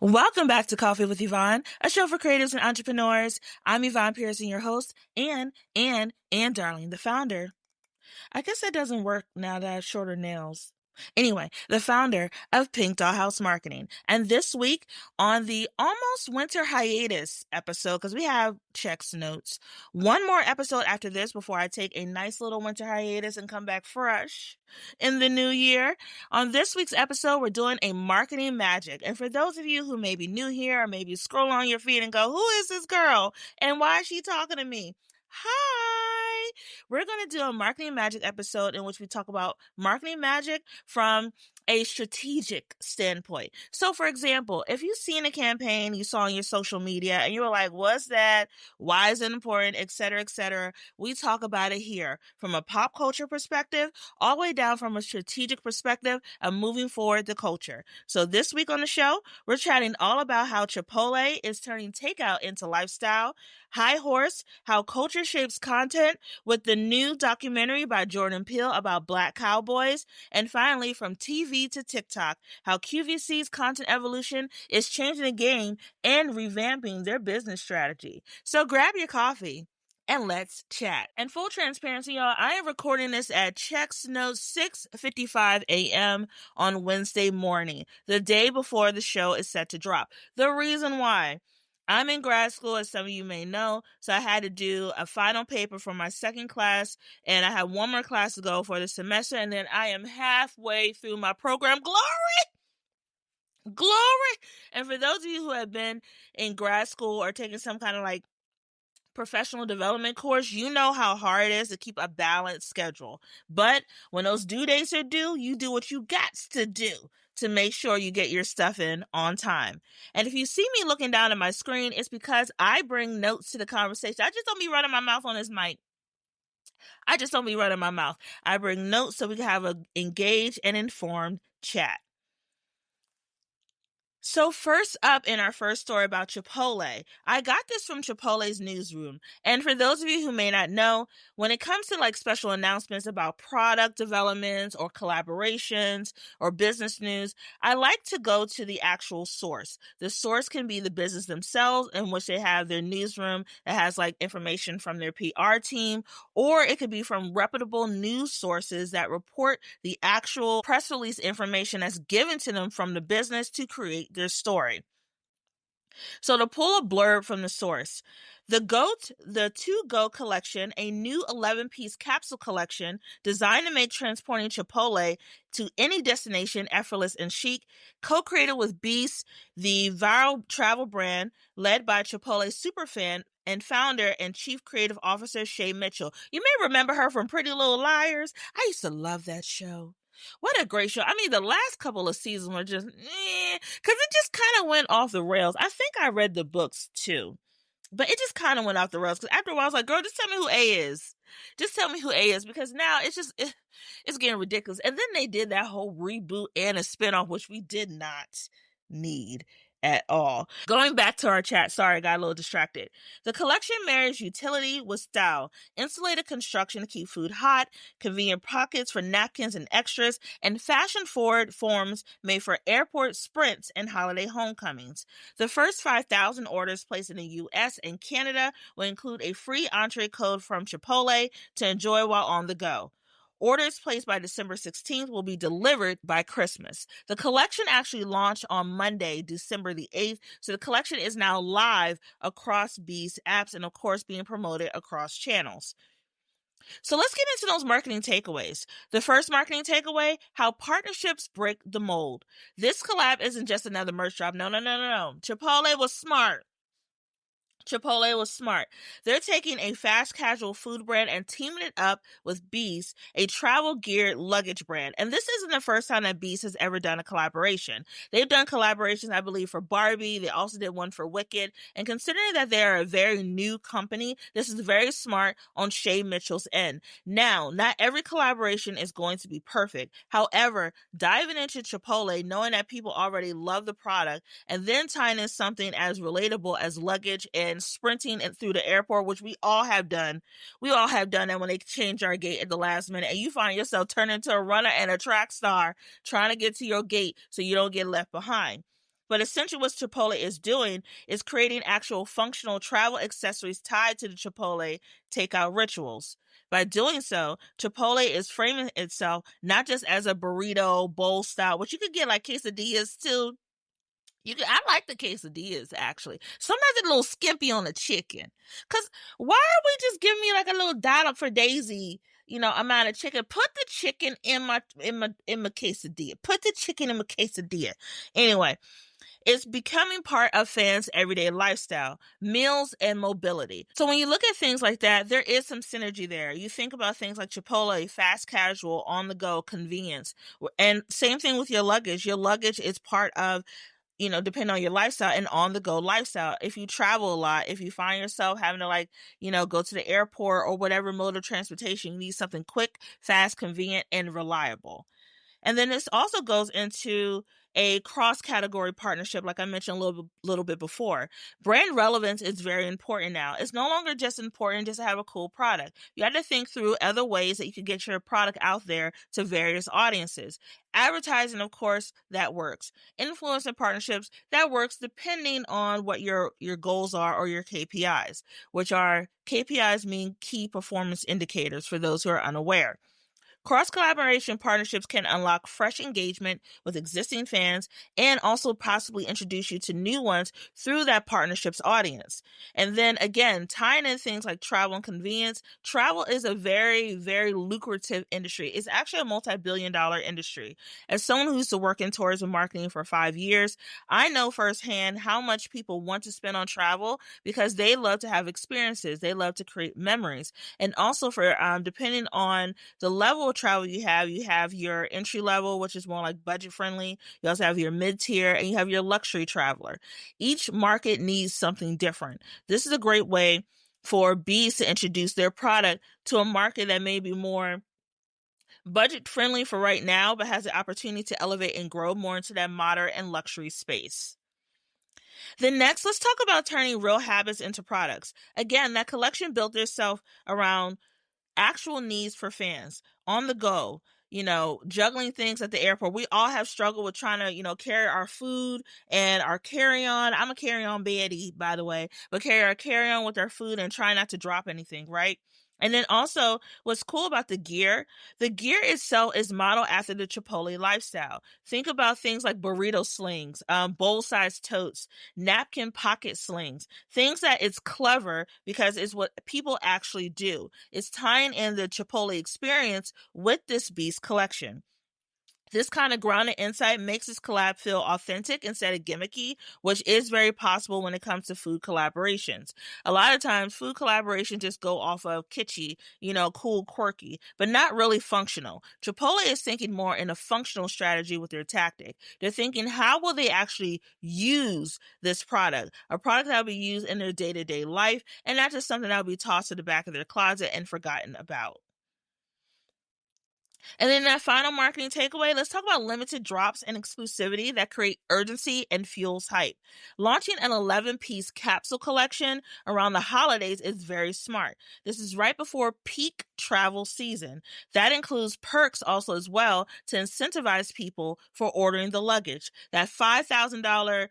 Welcome back to Coffee with Yvonne, a show for creatives and entrepreneurs. I'm Yvonne Pearson, your host, and Darling, the founder. I guess that doesn't work now that I have shorter nails. Anyway, the founder of Pink Dollhouse Marketing. And this week on the almost winter hiatus episode, because we have checks notes, one more episode after this before I take a nice little winter hiatus and come back fresh in the new year. On this week's episode, we're doing a marketing magic. And for those of you who may be new here or maybe scroll on your feed and go, who is this girl? And why is she talking to me? Hi! We're going to do a marketing magic episode in which we talk about marketing magic from a strategic standpoint. So, for example, if you've seen a campaign you saw on your social media and you were like, what's that? Why is it important? Et cetera, we talk about it here from a pop culture perspective, all the way down from a strategic perspective of moving forward the culture. So this week on the show, we're chatting all about how Chipotle is turning takeout into lifestyle, High Horse, how culture shapes content with the new documentary by Jordan Peele about Black cowboys, and finally, from TV to TikTok, how QVC's content evolution is changing the game and revamping their business strategy. So grab your coffee and let's chat. And full transparency, y'all, I am recording this at checks notes 6:55 a.m. on Wednesday morning, the day before the show is set to drop. The reason why: I'm in grad school, as some of you may know, so I had to do a final paper for my second class, and I have one more class to go for the semester, and then I am halfway through my program. Glory! And for those of you who have been in grad school or taking some kind of like professional development course, you know how hard it is to keep a balanced schedule. But when those due dates are due, you do what you got to do to make sure you get your stuff in on time. And if you see me looking down at my screen, it's because I bring notes to the conversation. I just don't be running my mouth on this mic. I bring notes so we can have an engaged and informed chat. So first up in our first story about Chipotle, I got this from Chipotle's newsroom. And for those of you who may not know, when it comes to like special announcements about product developments or collaborations or business news, I like to go to the actual source. The source can be the business themselves, in which they have their newsroom that has like information from their PR team, or it could be from reputable news sources that report the actual press release information that's given to them from the business to create their story. So to pull a blurb from the source, the To Go collection, a new 11-piece capsule collection designed to make transporting Chipotle to any destination effortless and chic, co-created with Beast, the viral travel brand led by Chipotle superfan and founder and chief creative officer Shay Mitchell. You may remember her from Pretty Little Liars. I used to love that show. What a great show. I mean, the last couple of seasons were just, because it just kind of went off the rails. I think I read the books too, but it just kind of went off the rails. Because after a while, I was like, girl, just tell me who A is. Just tell me who A is, because now it's just, it's getting ridiculous. And then they did that whole reboot and a spinoff, which we did not need at all. Going back to our chat, sorry, I got a little distracted. The collection marries utility with style, insulated construction to keep food hot, convenient pockets for napkins and extras, and fashion-forward forms made for airport sprints and holiday homecomings. The first 5,000 orders placed in the U.S. and Canada will include a free entree code from Chipotle to enjoy while on the go. Orders placed by December 16th will be delivered by Christmas. The collection actually launched on Monday, December the 8th, so the collection is now live across Beast apps and, of course, being promoted across channels. So let's get into those marketing takeaways. The first marketing takeaway: how partnerships break the mold. This collab isn't just another merch drop. No. Chipotle was smart. They're taking a fast casual food brand and teaming it up with Beast, a travel geared luggage brand. And this isn't the first time that Beast has ever done a collaboration. They've done collaborations, I believe, for Barbie. They also did one for Wicked. And considering that they're a very new company, this is very smart on Shay Mitchell's end. Now, not every collaboration is going to be perfect. However, diving into Chipotle, knowing that people already love the product, and then tying in something as relatable as luggage and sprinting through the airport, which we all have done. We all have done that when they change our gate at the last minute, and you find yourself turning into a runner and a track star trying to get to your gate so you don't get left behind. But essentially what Chipotle is doing is creating actual functional travel accessories tied to the Chipotle takeout rituals. By doing so, Chipotle is framing itself not just as a burrito bowl style, which you could get like quesadillas too. I like the quesadillas actually. Sometimes it's a little skimpy on the chicken. Cause why are we just giving me like a little dollop for Daisy, amount of chicken? Put the chicken in my quesadilla. Put the chicken in my quesadilla. Anyway, it's becoming part of fans' everyday lifestyle, meals, and mobility. So when you look at things like that, there is some synergy there. You think about things like Chipotle, fast casual, on the go, convenience. And same thing with your luggage. Your luggage is part of, depending on your lifestyle, and on the go lifestyle. If you travel a lot, if you find yourself having to go to the airport or whatever mode of transportation, you need something quick, fast, convenient, and reliable. And then this also goes into a cross-category partnership, like I mentioned a little bit before. Brand relevance is very important now. It's no longer just important just to have a cool product. You have to think through other ways that you can get your product out there to various audiences. Advertising, of course, that works. Influencer partnerships, that works depending on what your goals are, or your KPIs, which are KPIs mean key performance indicators for those who are unaware. Cross-collaboration partnerships can unlock fresh engagement with existing fans and also possibly introduce you to new ones through that partnership's audience. And then again, tying in things like travel and convenience, travel is a very, very lucrative industry. It's actually a multi-billion-dollar industry. As someone who used to work in tourism marketing for 5 years, I know firsthand how much people want to spend on travel because they love to have experiences. They love to create memories. And also for depending on the level of travel you have your entry level, which is more like budget friendly. You also have your mid tier, and you have your luxury traveler. Each market needs something different. This is a great way for bees to introduce their product to a market that may be more budget friendly for right now, but has the opportunity to elevate and grow more into that moderate and luxury space. Then next, let's talk about turning real habits into products. Again, that collection built itself around actual needs for fans on the go, juggling things at the airport. We all have struggled with trying to, carry our food and our carry-on. I'm a carry-on baddie, by the way, but carry our carry-on with our food and try not to drop anything, right? And then also, what's cool about the gear itself is modeled after the Chipotle lifestyle. Think about things like burrito slings, bowl-sized totes, napkin pocket slings, things that it's clever because it's what people actually do. It's tying in the Chipotle experience with this Beast collection. This kind of grounded insight makes this collab feel authentic instead of gimmicky, which is very possible when it comes to food collaborations. A lot of times, food collaborations just go off of kitschy, cool, quirky, but not really functional. Chipotle is thinking more in a functional strategy with their tactic. They're thinking, how will they actually use this product? A product that will be used in their day-to-day life, and not just something that will be tossed to the back of their closet and forgotten about. And then that final marketing takeaway, let's talk about limited drops and exclusivity that create urgency and fuels hype. Launching an 11-piece capsule collection around the holidays is very smart. This is right before peak travel season. That includes perks also as well to incentivize people for ordering the luggage. That $5,000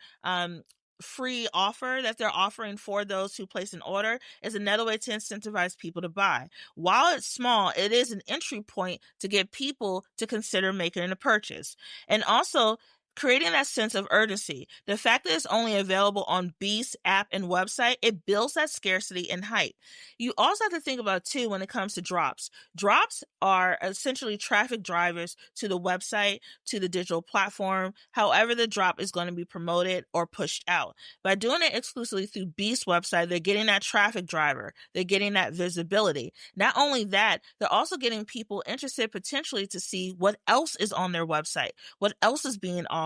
free offer that they're offering for those who place an order is another way to incentivize people to buy. While it's small, it is an entry point to get people to consider making a purchase. And also, creating that sense of urgency. The fact that it's only available on Beast app and website, it builds that scarcity and hype. You also have to think about too when it comes to drops. Drops are essentially traffic drivers to the website, to the digital platform, however the drop is going to be promoted or pushed out. By doing it exclusively through Beast website, they're getting that traffic driver. They're getting that visibility. Not only that, they're also getting people interested potentially to see what else is on their website, what else is being offered,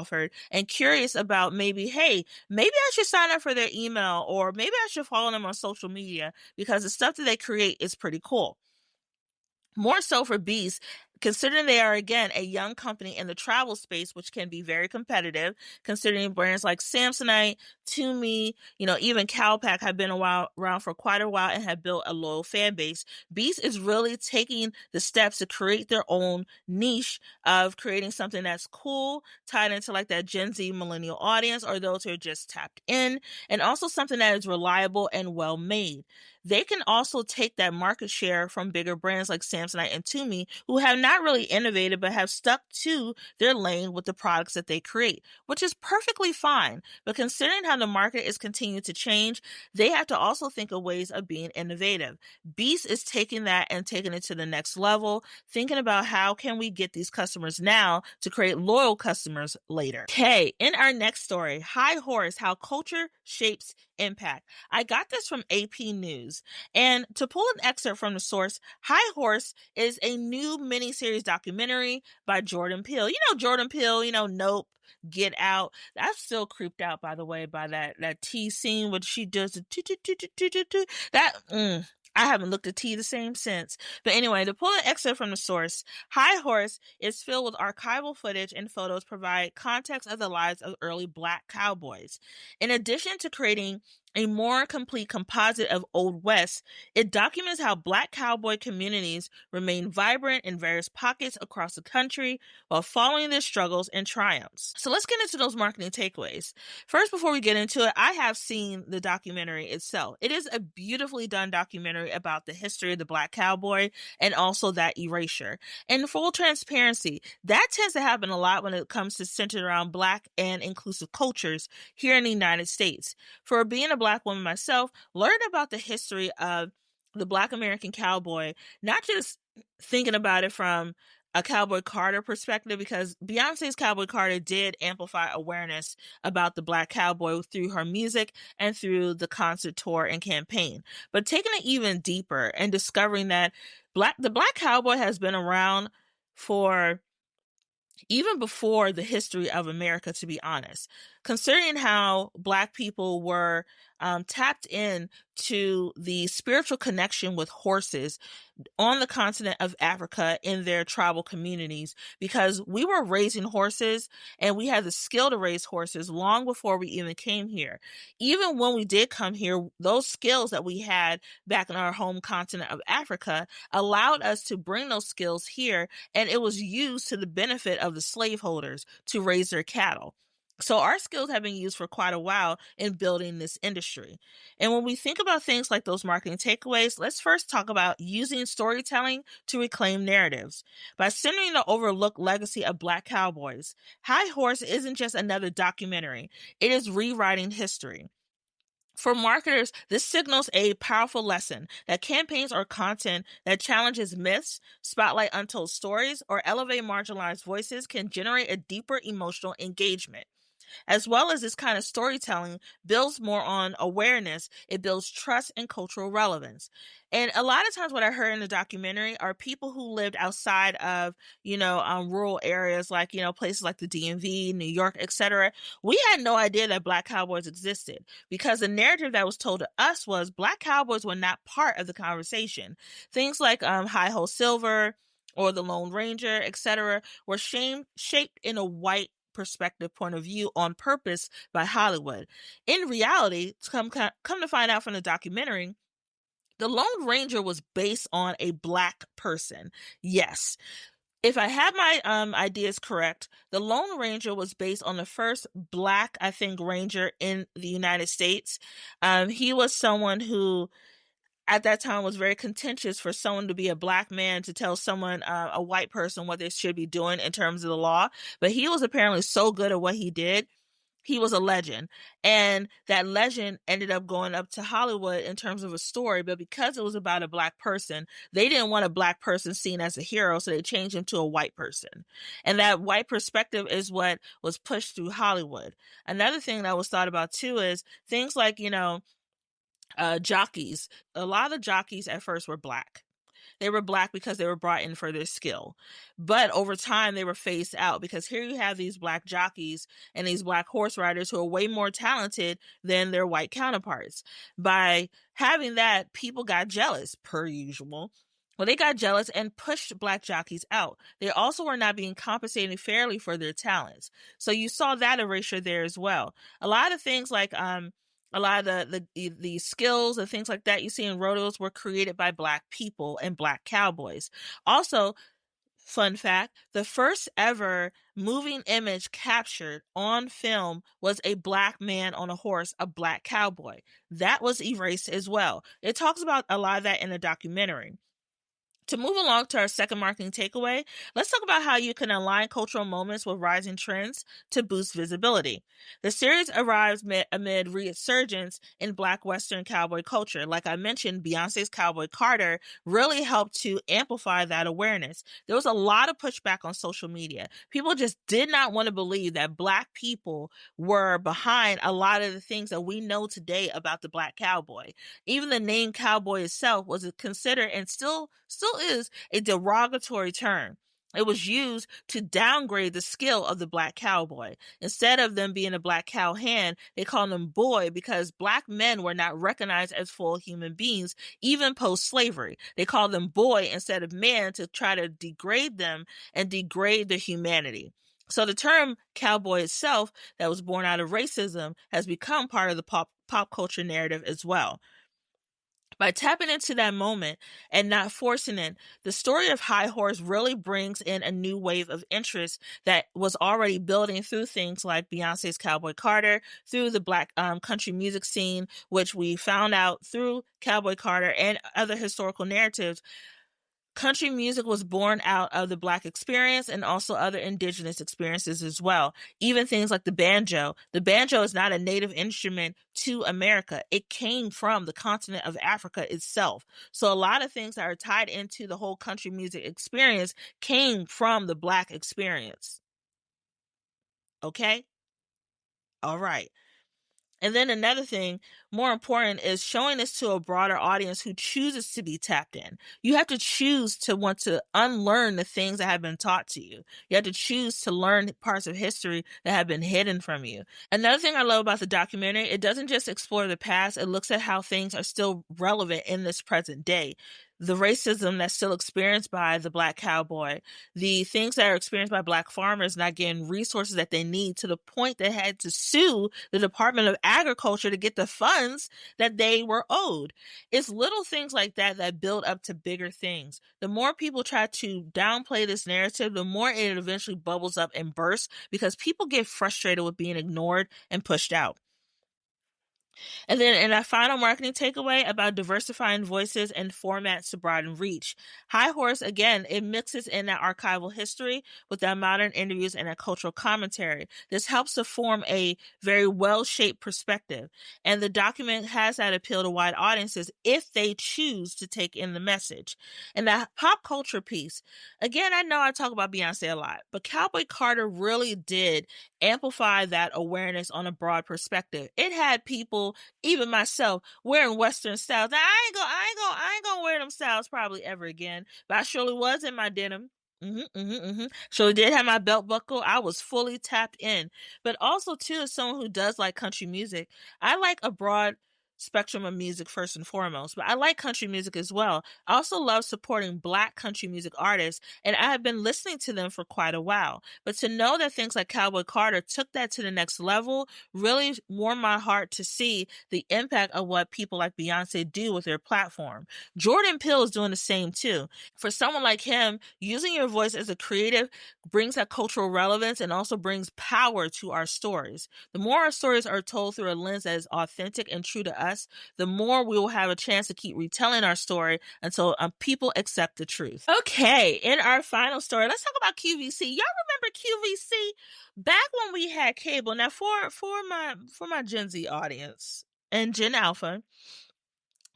and curious about maybe I should sign up for their email, or maybe I should follow them on social media because the stuff that they create is pretty cool. More so for Beast, considering they are, again, a young company in the travel space, which can be very competitive, considering brands like Samsonite, Tumi, even Cowpack have been around for quite a while and have built a loyal fan base. Beast is really taking the steps to create their own niche of creating something that's cool, tied into like that Gen Z millennial audience or those who are just tapped in, and also something that is reliable and well made. They can also take that market share from bigger brands like Samsonite and Tumi, who have not really innovated but have stuck to their lane with the products that they create, which is perfectly fine. But considering how the market is continuing to change, they have to also think of ways of being innovative. Beast is taking that and taking it to the next level, thinking about how can we get these customers now to create loyal customers later. Okay, in our next story, High Horse, How Culture Shapes Impact. I got this from AP News. And to pull an excerpt from the source, High Horse is a new miniseries documentary by Jordan Peele. Jordan Peele, Nope, Get Out. I'm still creeped out, by the way, by that T scene when she does the that. I haven't looked at T the same since. But anyway, to pull an excerpt from the source, High Horse is filled with archival footage and photos provide context of the lives of early Black cowboys. In addition to creating a more complete composite of Old West, it documents how Black cowboy communities remain vibrant in various pockets across the country while following their struggles and triumphs. So let's get into those marketing takeaways. First, before we get into it, I have seen the documentary itself. It is a beautifully done documentary about the history of the Black cowboy and also that erasure. And full transparency, that tends to happen a lot when it comes to centered around Black and inclusive cultures here in the United States. For being a Black woman myself, learned about the history of the Black American cowboy, not just thinking about it from a Cowboy Carter perspective, because Beyonce's Cowboy Carter did amplify awareness about the Black cowboy through her music and through the concert tour and campaign. But taking it even deeper and discovering that the Black cowboy has been around for even before the history of America, to be honest, considering how Black people were tapped in to the spiritual connection with horses on the continent of Africa in their tribal communities, because we were raising horses and we had the skill to raise horses long before we even came here. Even when we did come here, those skills that we had back in our home continent of Africa allowed us to bring those skills here, and it was used to the benefit of the slaveholders to raise their cattle. So our skills have been used for quite a while in building this industry. And when we think about things like those marketing takeaways, let's first talk about using storytelling to reclaim narratives. By centering the overlooked legacy of Black cowboys, High Horse isn't just another documentary, it is rewriting history. For marketers, this signals a powerful lesson that campaigns or content that challenges myths, spotlight untold stories, or elevate marginalized voices can generate a deeper emotional engagement. As well as this kind of storytelling builds more on awareness, it builds trust and cultural relevance. And a lot of times what I heard in the documentary are people who lived outside of, rural areas like, places like the DMV, New York, etc. We had no idea that Black cowboys existed because the narrative that was told to us was Black cowboys were not part of the conversation. Things like High Ho Silver or the Lone Ranger, etc., were shaped in a white perspective point of view on purpose by Hollywood. In reality, come to find out from the documentary, the Lone Ranger was based on a Black person. Yes. If I have my ideas correct, the Lone Ranger was based on the first Black, I think, Ranger in the United States. He was someone who at that time was very contentious for someone to be a Black man to tell someone, a white person, what they should be doing in terms of the law. But he was apparently so good at what he did. He was a legend. And that legend ended up going up to Hollywood in terms of a story. But because it was about a Black person, they didn't want a Black person seen as a hero. So they changed him to a white person. And that white perspective is what was pushed through Hollywood. Another thing that was thought about too is things like, jockeys. A lot of the jockeys at first were Black. They were Black because they were brought in for their skill. But over time, they were phased out because here you have these Black jockeys and these Black horse riders who are way more talented than their white counterparts. By having that, people got jealous, per usual. Well, they got jealous and pushed black jockeys out. They also were not being compensated fairly for their talents. So you saw that erasure there as well. A lot of things like a lot of the skills and things like that you see in rodeos were created by black people and black cowboys. Also, fun fact, the first ever moving image captured on film was a black man on a horse, a black cowboy. That was erased as well. It talks about a lot of that in the documentary. To move along to our second marketing takeaway, let's talk about how you can align cultural moments with rising trends to boost visibility. The series arrives amid resurgence in Black Western cowboy culture. Like I mentioned, Beyonce's Cowboy Carter really helped to amplify that awareness. There was a lot of pushback on social media. People just did not want to believe that Black people were behind a lot of the things that we know today about the Black cowboy. Even the name cowboy itself was considered and still is a derogatory term. It was used to downgrade the skill of the black cowboy. Instead of them being a black cow hand, they called them boy because black men were not recognized as full human beings, even post-slavery. They called them boy instead of man to try to degrade them and degrade their humanity. So the term cowboy itself, that was born out of racism, has become part of the pop culture narrative as well. By tapping into that moment and not forcing it, the story of High Horse really brings in a new wave of interest that was already building through things like Beyonce's Cowboy Carter, through the black country music scene, which we found out through Cowboy Carter and other historical narratives. Country music was born out of the Black experience and also other indigenous experiences as well. Even things like the banjo. The banjo is not a native instrument to America. It came from the continent of Africa itself. So a lot of things that are tied into the whole country music experience came from the Black experience. Okay? All right. And then another thing, more important, is showing this to a broader audience who chooses to be tapped in. You have to choose to want to unlearn the things that have been taught to you. You have to choose to learn parts of history that have been hidden from you. Another thing I love about the documentary, it doesn't just explore the past, it looks at how things are still relevant in this present day. The racism that's still experienced by the black cowboy, the things that are experienced by black farmers not getting resources that they need to the point they had to sue the Department of Agriculture to get the funds that they were owed. It's little things like that that build up to bigger things. The more people try to downplay this narrative, the more it eventually bubbles up and bursts because people get frustrated with being ignored and pushed out. And then in our final marketing takeaway about diversifying voices and formats to broaden reach. High Horse, again, it mixes in that archival history with that modern interviews and a cultural commentary. This helps to form a very well-shaped perspective. And the document has that appeal to wide audiences if they choose to take in the message. And that pop culture piece, again, I know I talk about Beyonce a lot, but Cowboy Carter really did amplify that awareness on a broad perspective. It had people, even myself, wearing Western styles. Now, I ain't gonna wear them styles probably ever again, but I surely was in my denim. Surely did have my belt buckle. I was fully tapped in. But also, too, as someone who does like country music, I like a broad spectrum of music first and foremost, but I like country music as well. I also love supporting black country music artists, and I have been listening to them for quite a while. But to know that things like Cowboy Carter took that to the next level really warmed my heart to see the impact of what people like Beyonce do with their platform. Jordan Peele is doing the same too. For someone like him, using your voice as a creative brings that cultural relevance and also brings power to our stories. The more our stories are told through a lens that is authentic and true to us, the more we will have a chance to keep retelling our story until people accept the truth. Okay, in our final story, let's talk about QVC. Y'all remember QVC? Back when we had cable. Now, for my Gen Z audience and Gen Alpha,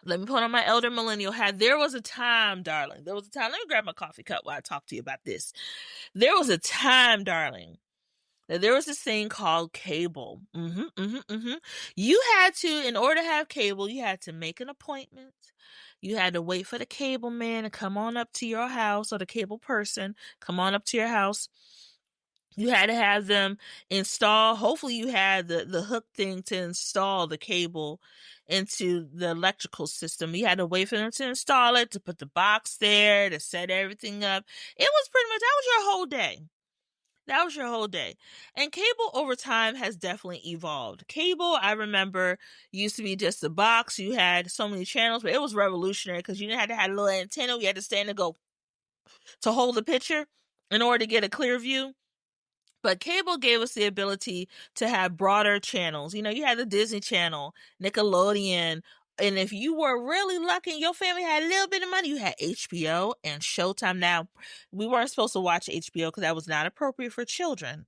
let me put on my elder millennial hat. There was a time, darling. There was a time. Let me grab my coffee cup while I talk to you about this. There was a time, darling, that there was this thing called cable. You had to, in order to have cable, you had to make an appointment. You had to wait for the cable man to come on up to your house, or the cable person come on up to your house. You had to have them install. Hopefully you had the hook thing to install the cable into the electrical system. You had to wait for them to install it, to put the box there, to set everything up. It was pretty much, that was your whole day. That was your whole day. And cable over time has definitely evolved. Cable, I remember, used to be just a box. You had so many channels, but it was revolutionary because you didn't have to have a little antenna. You had to stand and go to hold the picture in order to get a clear view. But cable gave us the ability to have broader channels. You know, you had the Disney Channel, Nickelodeon, and if you were really lucky and your family had a little bit of money, you had HBO and Showtime. Now, we weren't supposed to watch HBO because that was not appropriate for children.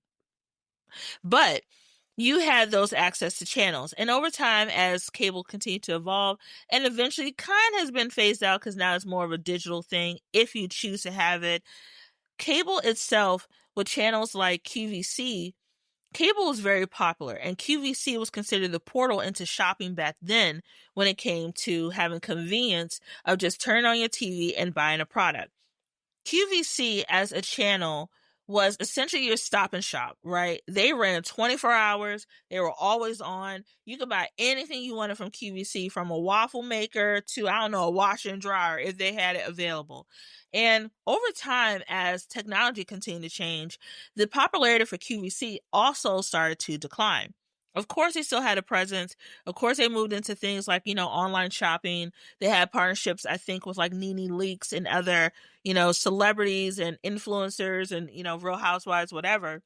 But you had those access to channels. And over time, as cable continued to evolve and eventually kind of has been phased out because now it's more of a digital thing if you choose to have it, cable itself with channels like QVC, cable was very popular, and QVC was considered the portal into shopping back then when it came to having convenience of just turning on your TV and buying a product. QVC as a channel was essentially your stop and shop, right? They ran 24 hours. They were always on. You could buy anything you wanted from QVC, from a waffle maker to, I don't know, a washer and dryer if they had it available. And over time, as technology continued to change, the popularity for QVC also started to decline. Of course, they still had a presence. Of course, they moved into things like, online shopping. They had partnerships, I think, with like Nene Leakes and other, celebrities and influencers and, Real Housewives, whatever.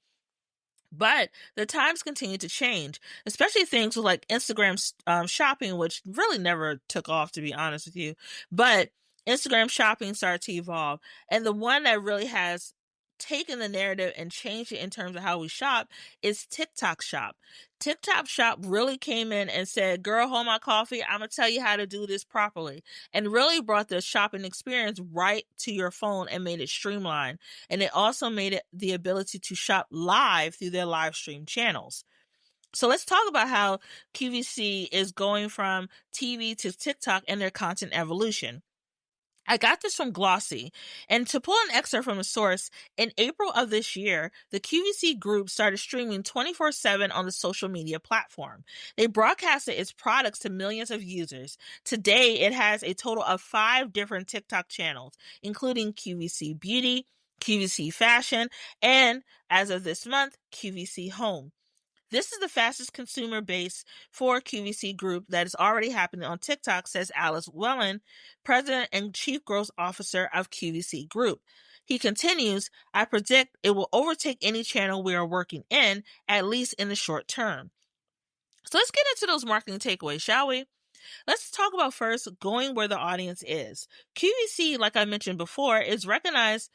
But the times continue to change, especially things with like Instagram shopping, which really never took off, to be honest with you. But Instagram shopping started to evolve. And the one that really has taken the narrative and changed it in terms of how we shop is TikTok Shop. TikTok Shop really came in and said, girl, hold my coffee. I'm going to tell you how to do this properly. And really brought the shopping experience right to your phone and made it streamlined. And it also made it the ability to shop live through their live stream channels. So let's talk about how QVC is going from TV to TikTok and their content evolution. I got this from Glossy, and to pull an excerpt from the source, in April of this year, the QVC group started streaming 24/7 on the social media platform. They broadcasted its products to millions of users. Today, it has a total of 5 different TikTok channels, including QVC Beauty, QVC Fashion, and, as of this month, QVC Home. This is the fastest consumer base for QVC Group that is already happening on TikTok, says Alice Wellen, President and Chief Growth Officer of QVC Group. He continues, I predict it will overtake any channel we are working in, at least in the short term. So let's get into those marketing takeaways, shall we? Let's talk about first going where the audience is. QVC, like I mentioned before, is recognized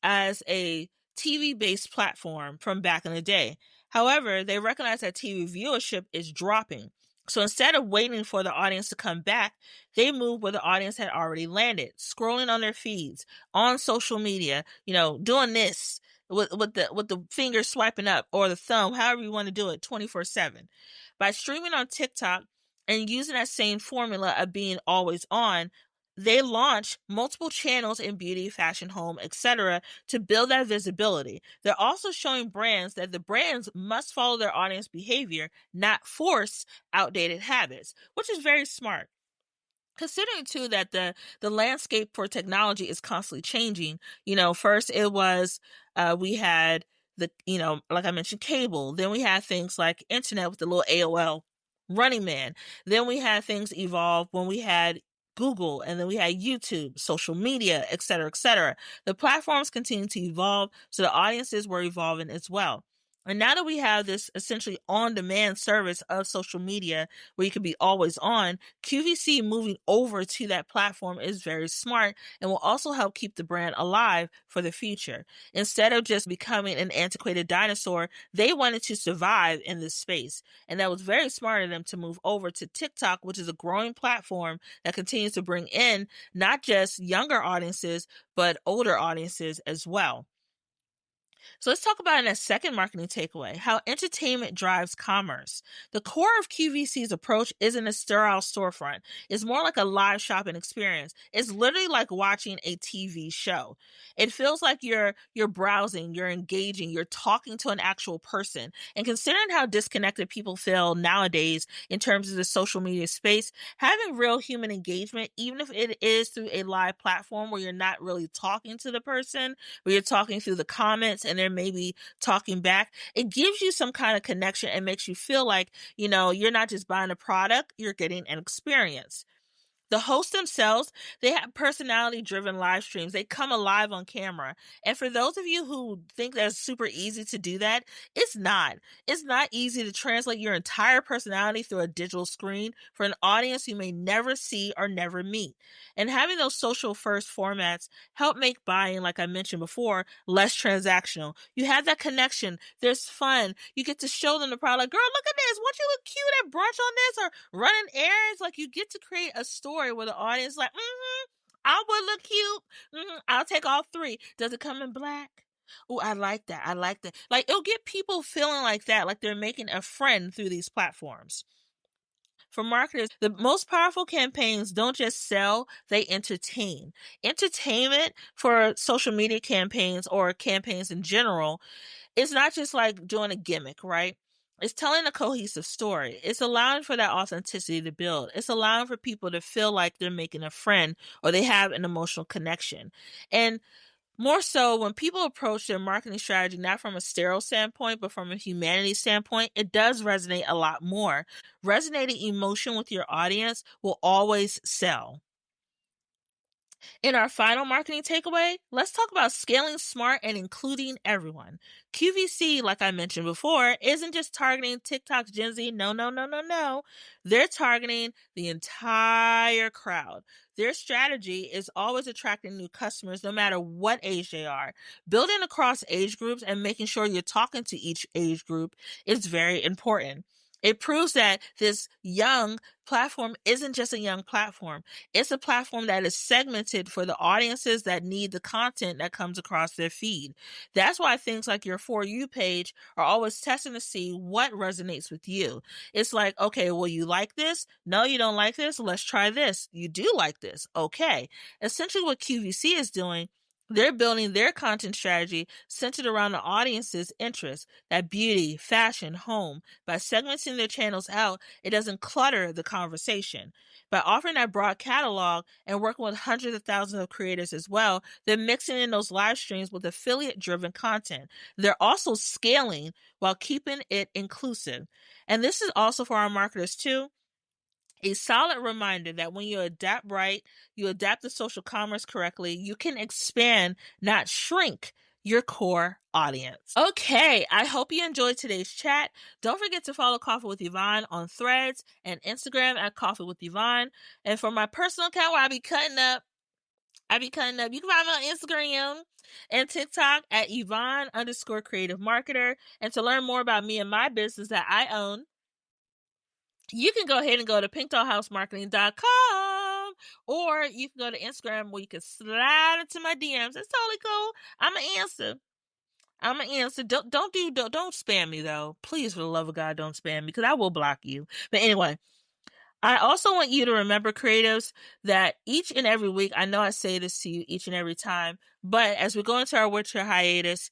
as a TV-based platform from back in the day. However, they recognize that TV viewership is dropping. So instead of waiting for the audience to come back, they moved where the audience had already landed, scrolling on their feeds, on social media, doing this with the finger swiping up or the thumb, however you want to do it, 24/7. By streaming on TikTok and using that same formula of being always on, they launch multiple channels in beauty, fashion, home, etc. to build that visibility. They're also showing brands that the brands must follow their audience behavior, not force outdated habits, which is very smart. Considering too that the landscape for technology is constantly changing. First it was we had the like I mentioned, cable. Then we had things like internet with the little AOL Running Man. Then we had things evolve when we had Google, and then we had YouTube, social media, et cetera, et cetera. The platforms continue to evolve, so the audiences were evolving as well. And now that we have this essentially on-demand service of social media where you can be always on, QVC moving over to that platform is very smart and will also help keep the brand alive for the future. Instead of just becoming an antiquated dinosaur, they wanted to survive in this space. And that was very smart of them to move over to TikTok, which is a growing platform that continues to bring in not just younger audiences, but older audiences as well. So let's talk about in a second marketing takeaway, how entertainment drives commerce. The core of QVC's approach isn't a sterile storefront. It's more like a live shopping experience. It's literally like watching a TV show. It feels like you're browsing, you're engaging, you're talking to an actual person. And considering how disconnected people feel nowadays in terms of the social media space, having real human engagement, even if it is through a live platform where you're not really talking to the person, where you're talking through the comments and they're maybe talking back, it gives you some kind of connection and makes you feel like, you're not just buying a product, you're getting an experience. The hosts themselves, they have personality driven live streams. They come alive on camera. And for those of you who think that's super easy to do that, it's not. It's not easy to translate your entire personality through a digital screen for an audience you may never see or never meet. And having those social first formats help make buying, like I mentioned before, less transactional. You have that connection. There's fun. You get to show them the product. Like, girl, look at this. Won't you look cute at brunch on this or running errands? Like, you get to create a story where the audience is like, I would look cute. I'll take all three. Does it come in black? Oh, I like that. I like that. Like, it'll get people feeling like that, like they're making a friend through these platforms. For marketers, the most powerful campaigns don't just sell, they entertain. Entertainment for social media campaigns or campaigns in general, it's not just like doing a gimmick, right? It's telling a cohesive story. It's allowing for that authenticity to build. It's allowing for people to feel like they're making a friend or they have an emotional connection. And more so, when people approach their marketing strategy not from a sterile standpoint, but from a humanity standpoint, it does resonate a lot more. Resonating emotion with your audience will always sell. In our final marketing takeaway, let's talk about scaling smart and including everyone. QVC, like I mentioned before, isn't just targeting TikTok's Gen Z. No, no, no, no, no. They're targeting the entire crowd. Their strategy is always attracting new customers no matter what age they are. Building across age groups and making sure you're talking to each age group is very important. It proves that this young platform isn't just a young platform. It's a platform that is segmented for the audiences that need the content that comes across their feed. That's why things like your For You page are always testing to see what resonates with you. It's like, okay, well, you like this? No, you don't like this? Let's try this. You do like this? Okay. Essentially, what QVC is doing, they're building their content strategy centered around the audience's interests, that beauty, fashion, home. By segmenting their channels out, it doesn't clutter the conversation. By offering that broad catalog and working with hundreds of thousands of creators as well, they're mixing in those live streams with affiliate-driven content. They're also scaling while keeping it inclusive. And this is also for our marketers too. A solid reminder that when you adapt right, you adapt the social commerce correctly, you can expand, not shrink your core audience. Okay, I hope you enjoyed today's chat. Don't forget to follow Coffee with Yvonne on Threads and Instagram at Coffee with Yvonne. And for my personal account where I be cutting up, you can find me on Instagram and TikTok at Yvonne_creative marketer. And to learn more about me and my business that I own, you can go ahead and go to pinkdollhousemarketing.com, or you can go to Instagram where you can slide into my DMs. It's totally cool. I'm gonna answer. Don't spam me though. Please, for the love of God, don't spam me because I will block you. But anyway, I also want you to remember, creatives, that each and every week, I know I say this to you each and every time, but as we go into our winter hiatus,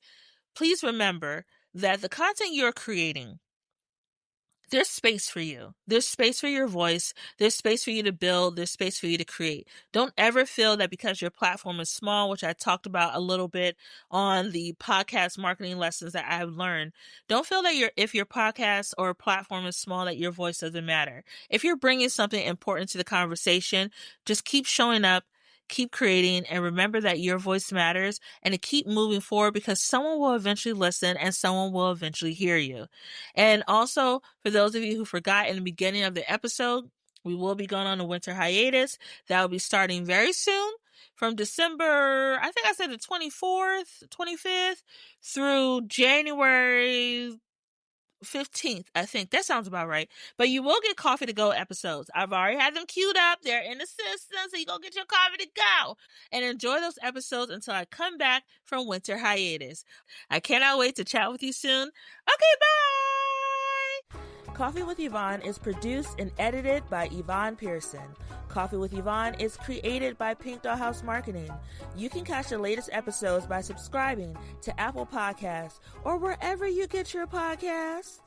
please remember that the content you're creating, there's space for you. There's space for your voice. There's space for you to build. There's space for you to create. Don't ever feel that because your platform is small, which I talked about a little bit on the podcast marketing lessons that I've learned. Don't feel that if your podcast or platform is small, that your voice doesn't matter. If you're bringing something important to the conversation, just keep showing up. Keep creating, and remember that your voice matters, and to keep moving forward because someone will eventually listen and someone will eventually hear you. And also, for those of you who forgot in the beginning of the episode, we will be going on a winter hiatus. That will be starting very soon from December, I think I said the 24th, 25th through January 15th, I think. That sounds about right. But you will get Coffee to Go episodes. I've already had them queued up. They're in the system, so you go get your coffee to go. And enjoy those episodes until I come back from winter hiatus. I cannot wait to chat with you soon. Okay, bye! Coffee with Yvonne is produced and edited by Yvonne Pearson. Coffee with Yvonne is created by Pink Dollhouse Marketing. You can catch the latest episodes by subscribing to Apple Podcasts or wherever you get your podcasts.